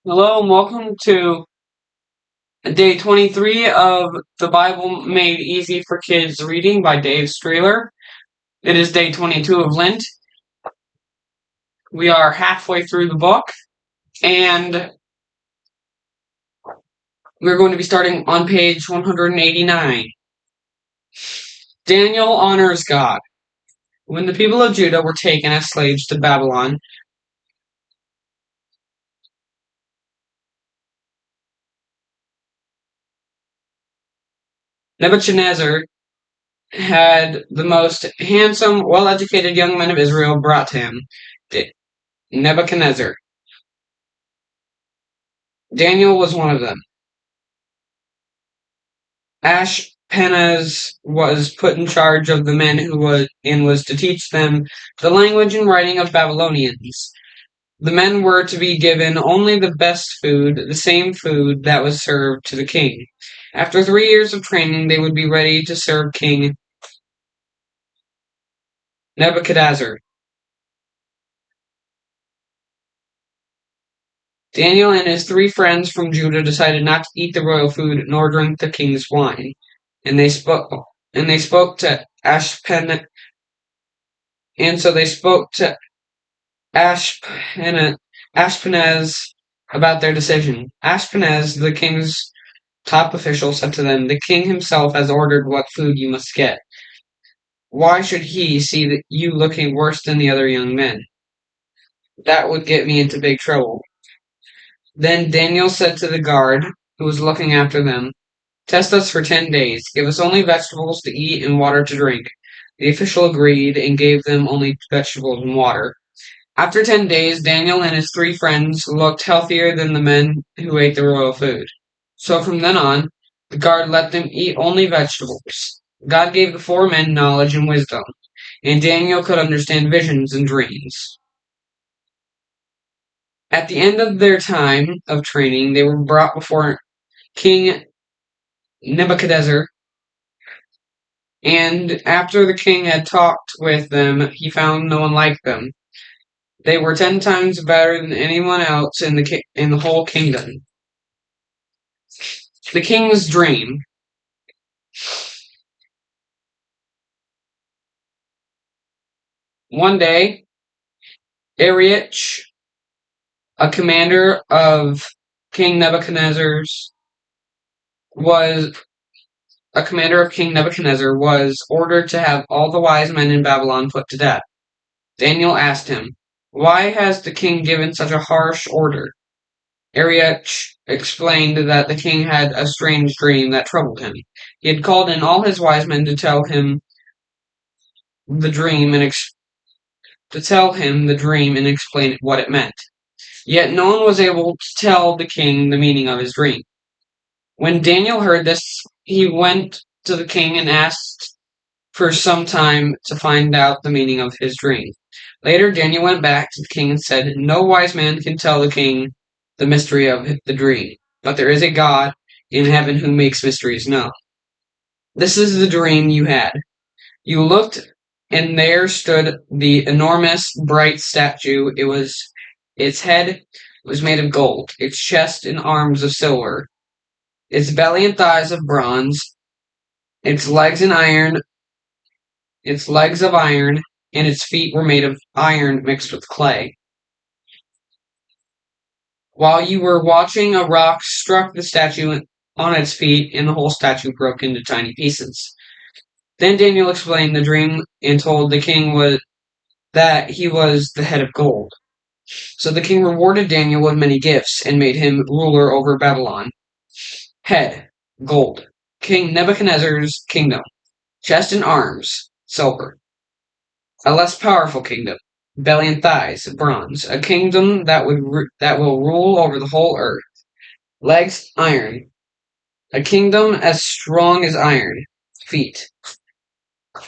Hello and welcome to day 23 of the Bible Made Easy for Kids reading by Dave Strehler. It is day 22 of Lent. We are halfway through the book and we're going to be starting on page 189. Daniel honors God. When the people of Judah were taken as slaves to Babylon, Nebuchadnezzar had the most handsome, well-educated young men of Israel brought to him. Nebuchadnezzar. Daniel was one of them. Ashpenaz was put in charge of the men who was to teach them the language and writing of Babylonians. The men were to be given only the best food, the same food that was served to the king. After 3 years of training, they would be ready to serve King Nebuchadnezzar. Daniel and his 3 friends from Judah decided not to eat the royal food nor drink the king's wine, and they spoke to Ashpenaz. And so they spoke to Ashpenaz about their decision. Ashpenaz, the king's top official, said to them, "The king himself has ordered what food you must get. Why should he see that you looking worse than the other young men? That would get me into big trouble." Then Daniel said to the guard, who was looking after them, "Test us for 10 days. Give us only vegetables to eat and water to drink." The official agreed and gave them only vegetables and water. After 10 days, Daniel and his 3 friends looked healthier than the men who ate the royal food. So from then on, the guard let them eat only vegetables. God gave the 4 men knowledge and wisdom, and Daniel could understand visions and dreams. At the end of their time of training, they were brought before King Nebuchadnezzar, and after the king had talked with them, he found no one like them. They were 10 times better than anyone else in the whole kingdom. The king's dream. One day, Arioch, a commander of King Nebuchadnezzar's, was ordered to have all the wise men in Babylon put to death. Daniel asked him, "Why has the king given such a harsh order?" Arioch explained that the king had a strange dream that troubled him. He had called in all his wise men to tell him the dream and explain what it meant. Yet no one was able to tell the king the meaning of his dream. When Daniel heard this, he went to the king and asked for some time to find out the meaning of his dream. Later, Daniel went back to the king and said, "No wise man can tell the king the mystery of the dream, but there is a God in heaven who makes mysteries known. This is the dream you had. You looked, and there stood the enormous, bright statue. Its head was made of gold, its chest and arms of silver, its belly and thighs of bronze, its legs of iron, and its feet were made of iron mixed with clay. While you were watching, a rock struck the statue on its feet, and the whole statue broke into tiny pieces." Then Daniel explained the dream and told the king that he was the head of gold. So the king rewarded Daniel with many gifts and made him ruler over Babylon. Head, gold. King Nebuchadnezzar's kingdom. Chest and arms, silver. A less powerful kingdom. Belly and thighs, bronze. A kingdom that will rule over the whole earth. Legs, iron. A kingdom as strong as iron. Feet.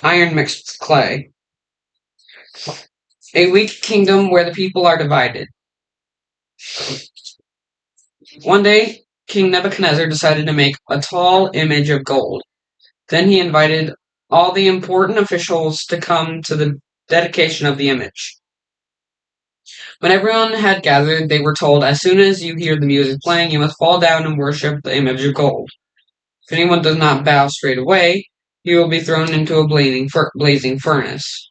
Iron mixed with clay. A weak kingdom where the people are divided. One day, King Nebuchadnezzar decided to make a tall image of gold. Then he invited all the important officials to come to the dedication of the image. When everyone had gathered, they were told, "As soon as you hear the music playing, you must fall down and worship the image of gold. If anyone does not bow straight away, he will be thrown into a blazing furnace."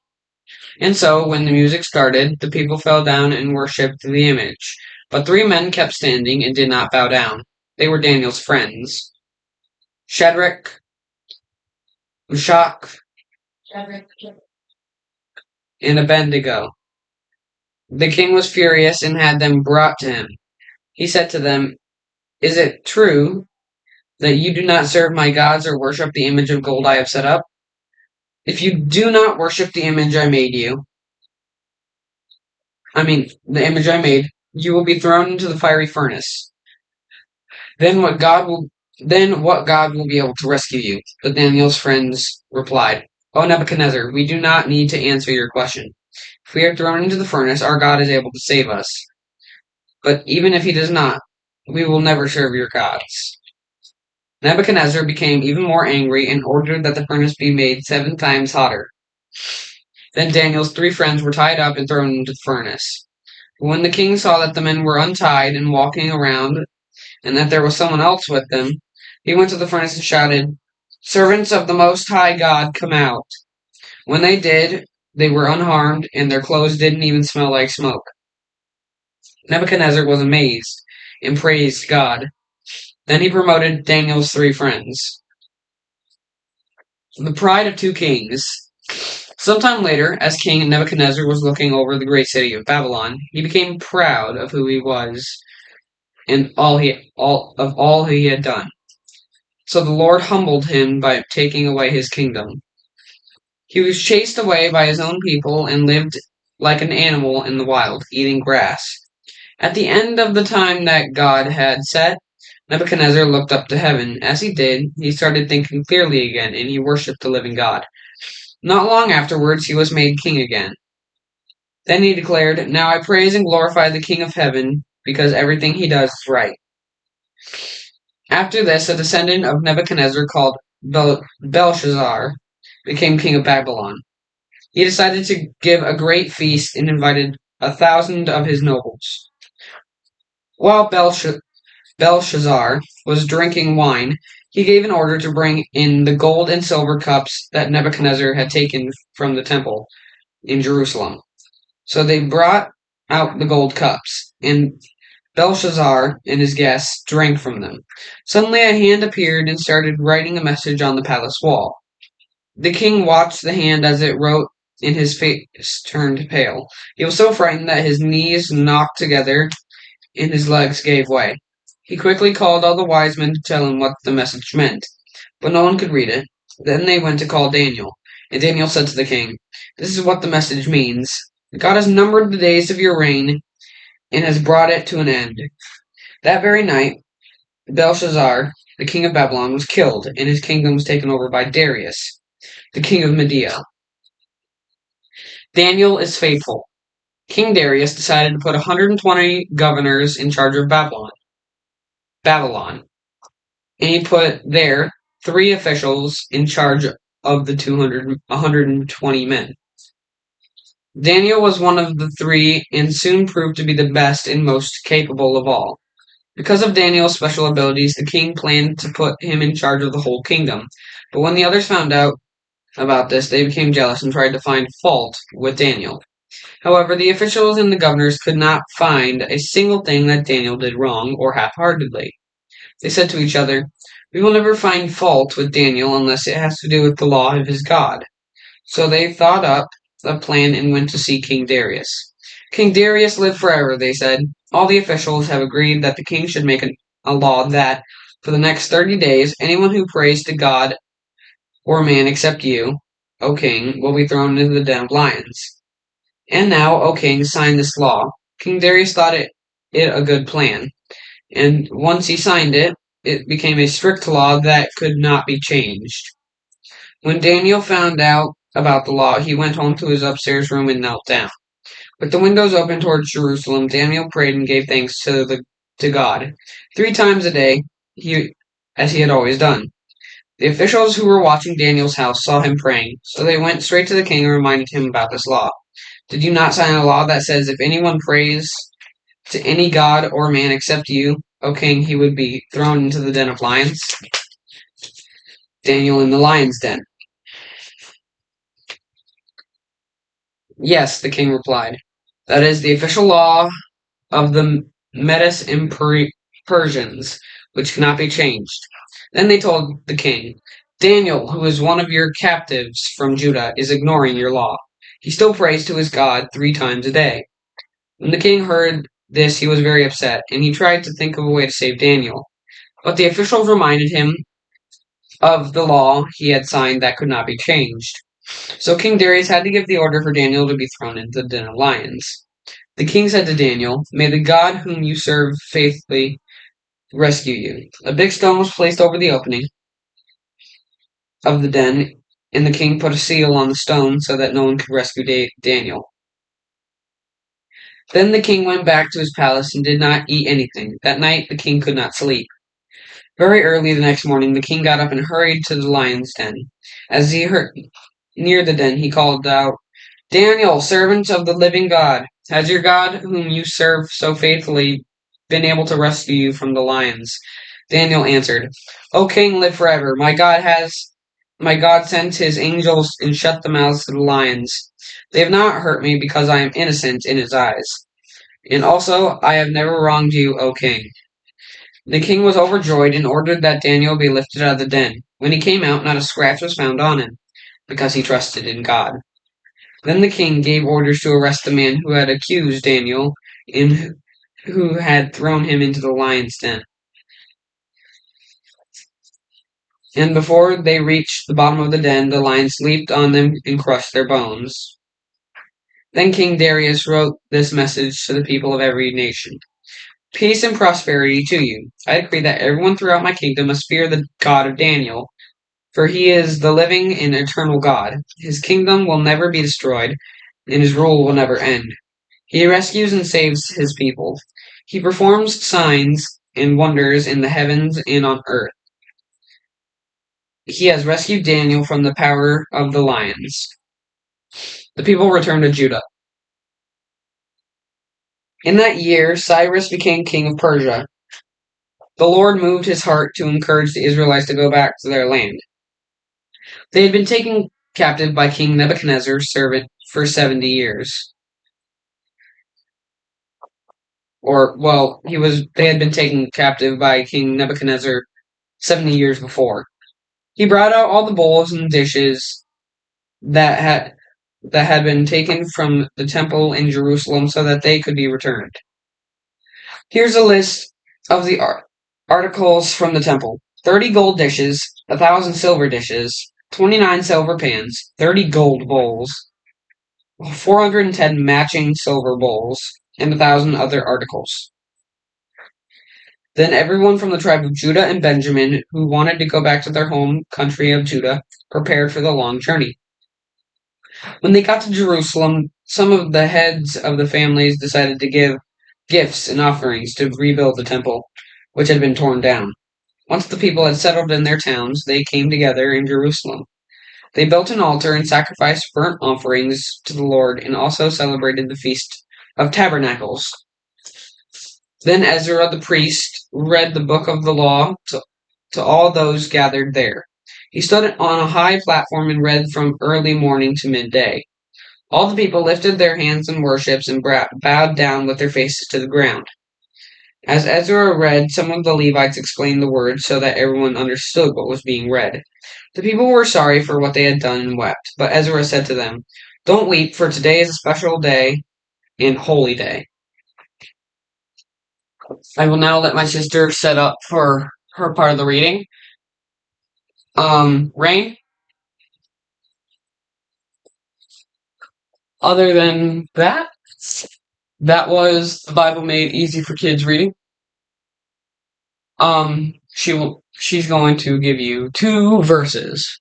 And so, when the music started, the people fell down and worshipped the image. But 3 men kept standing and did not bow down. They were Daniel's friends, Shadrach, Meshach, and Abednego. The king was furious and had them brought to him. He said to them, "Is it true that you do not serve my gods or worship the image of gold I have set up? If you do not worship the image I made, you will be thrown into the fiery furnace. Then what God will be able to rescue you?" But Daniel's friends replied, "O Nebuchadnezzar, we do not need to answer your question. If we are thrown into the furnace, our God is able to save us. But even if he does not, we will never serve your gods." Nebuchadnezzar became even more angry and ordered that the furnace be made 7 times hotter. Then Daniel's 3 friends were tied up and thrown into the furnace. But when the king saw that the men were untied and walking around, and that there was someone else with them, he went to the furnace and shouted, "Servants of the Most High God, come out." When they did, they were unharmed, and their clothes didn't even smell like smoke. Nebuchadnezzar was amazed and praised God. Then he promoted Daniel's 3 friends. The pride of 2 kings. Sometime later, as King Nebuchadnezzar was looking over the great city of Babylon, he became proud of who he was and all he had done. So the Lord humbled him by taking away his kingdom. He was chased away by his own people and lived like an animal in the wild, eating grass. At the end of the time that God had set, Nebuchadnezzar looked up to heaven. As he did, he started thinking clearly again, and he worshipped the living God. Not long afterwards, he was made king again. Then he declared, "Now I praise and glorify the King of heaven, because everything he does is right." After this, a descendant of Nebuchadnezzar called Belshazzar became king of Babylon. He decided to give a great feast and invited 1,000 of his nobles. While Belshazzar was drinking wine, he gave an order to bring in the gold and silver cups that Nebuchadnezzar had taken from the temple in Jerusalem. So they brought out the gold cups, and Belshazzar and his guests drank from them. Suddenly a hand appeared and started writing a message on the palace wall. The king watched the hand as it wrote, and his face turned pale. He was so frightened that his knees knocked together and his legs gave way. He quickly called all the wise men to tell him what the message meant, but no one could read it. Then they went to call Daniel, and Daniel said to the king, "This is what the message means. God has numbered the days of your reign and has brought it to an end." That very night, Belshazzar, the king of Babylon, was killed, and his kingdom was taken over by Darius, the king of Media. Daniel is faithful. King Darius decided to put 120 governors in charge of Babylon, and he put there 3 officials in charge of the 120 men. Daniel was one of the 3 and soon proved to be the best and most capable of all. Because of Daniel's special abilities, the king planned to put him in charge of the whole kingdom. But when the others found out about this, they became jealous and tried to find fault with Daniel. However, the officials and the governors could not find a single thing that Daniel did wrong or half-heartedly. They said to each other, "We will never find fault with Daniel unless it has to do with the law of his God." So they thought up a plan and went to see King Darius. "King Darius, live forever," they said. "All the officials have agreed that the king should make a law that, for the next 30 days, anyone who prays to God or man except you, O king, will be thrown into the den of lions. And now, O king, sign this law." King Darius thought it a good plan, and once he signed it, it became a strict law that could not be changed. When Daniel found out about the law, he went home to his upstairs room and knelt down. With the windows open towards Jerusalem, Daniel prayed and gave thanks to God 3 times a day, as he had always done. The officials who were watching Daniel's house saw him praying, so they went straight to the king and reminded him about this law. Did you not sign a law that says if anyone prays to any god or man except you, O king, he would be thrown into the den of lions? Daniel in the lion's den. Yes, the king replied. That is the official law of the Medes and Persians, which cannot be changed. Then they told the king, Daniel, who is one of your captives from Judah, is ignoring your law. He still prays to his God 3 times a day. When the king heard this, he was very upset, and he tried to think of a way to save Daniel. But the officials reminded him of the law he had signed that could not be changed. So King Darius had to give the order for Daniel to be thrown into the den of lions. The king said to Daniel, May the God whom you serve faithfully rescue you. A big stone was placed over the opening of the den, and the king put a seal on the stone so that no one could rescue Daniel. Then the king went back to his palace and did not eat anything. That night the king could not sleep. Very early the next morning the king got up and hurried to the lion's den. As he heard near the den, he called out, Daniel, servant of the living God, has your God, whom you serve so faithfully, been able to rescue you from the lions? Daniel answered, O king, live forever. My God sent his angels and shut the mouths of the lions. They have not hurt me because I am innocent in his eyes. And also, I have never wronged you, O king. The king was overjoyed and ordered that Daniel be lifted out of the den. When he came out, not a scratch was found on him, because he trusted in God. Then the king gave orders to arrest the man who had accused Daniel and who had thrown him into the lion's den. And before they reached the bottom of the den, the lions leaped on them and crushed their bones. Then King Darius wrote this message to the people of every nation. Peace and prosperity to you. I decree that everyone throughout my kingdom must fear the God of Daniel, for he is the living and eternal God. His kingdom will never be destroyed, and his rule will never end. He rescues and saves his people. He performs signs and wonders in the heavens and on earth. He has rescued Daniel from the power of the lions. The people returned to Judah. In that year, Cyrus became king of Persia. The Lord moved his heart to encourage the Israelites to go back to their land. They had been taken captive by King Nebuchadnezzar's servant for 70 years. They had been taken captive by King Nebuchadnezzar 70 years before. He brought out all the bowls and dishes that had been taken from the temple in Jerusalem so that they could be returned. Here's a list of the articles from the temple. 30 gold dishes, 1,000 silver dishes, 29 silver pans, 30 gold bowls, 410 matching silver bowls, and 1,000 other articles. Then everyone from the tribe of Judah and Benjamin who wanted to go back to their home country of Judah prepared for the long journey. When they got to Jerusalem, some of the heads of the families decided to give gifts and offerings to rebuild the temple, which had been torn down. Once the people had settled in their towns, they came together in Jerusalem. They built an altar and sacrificed burnt offerings to the Lord, and also celebrated the Feast of Tabernacles. Then Ezra the priest read the book of the law to all those gathered there. He stood on a high platform and read from early morning to midday. All the people lifted their hands in worships and bowed down with their faces to the ground. As Ezra read, some of the Levites explained the words so that everyone understood what was being read. The people were sorry for what they had done and wept, but Ezra said to them, Don't weep, for today is a special day and holy day. I will now let my sister set up for her part of the reading. Rain? Other than that, that was the Bible Made Easy for Kids reading. She's going to give you 2 verses.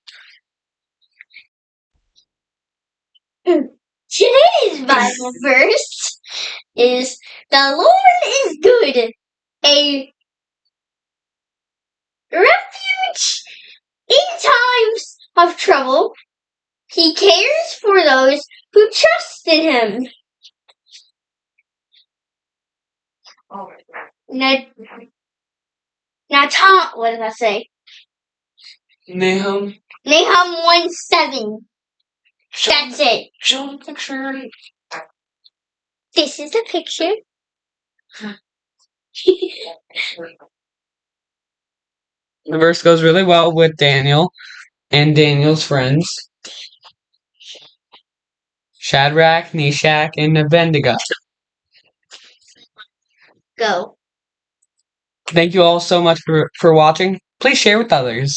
Today's Bible verse is the Lord is good, a refuge in times of trouble. He cares for those who trusted him. Now, Tom, what did I say? Nahum. Nahum 1:7. That's it. Show the picture. This is the picture. The verse goes really well with Daniel and Daniel's friends. Shadrach, Meshach, and Abednego. Go. Thank you all so much for watching. Please share with others.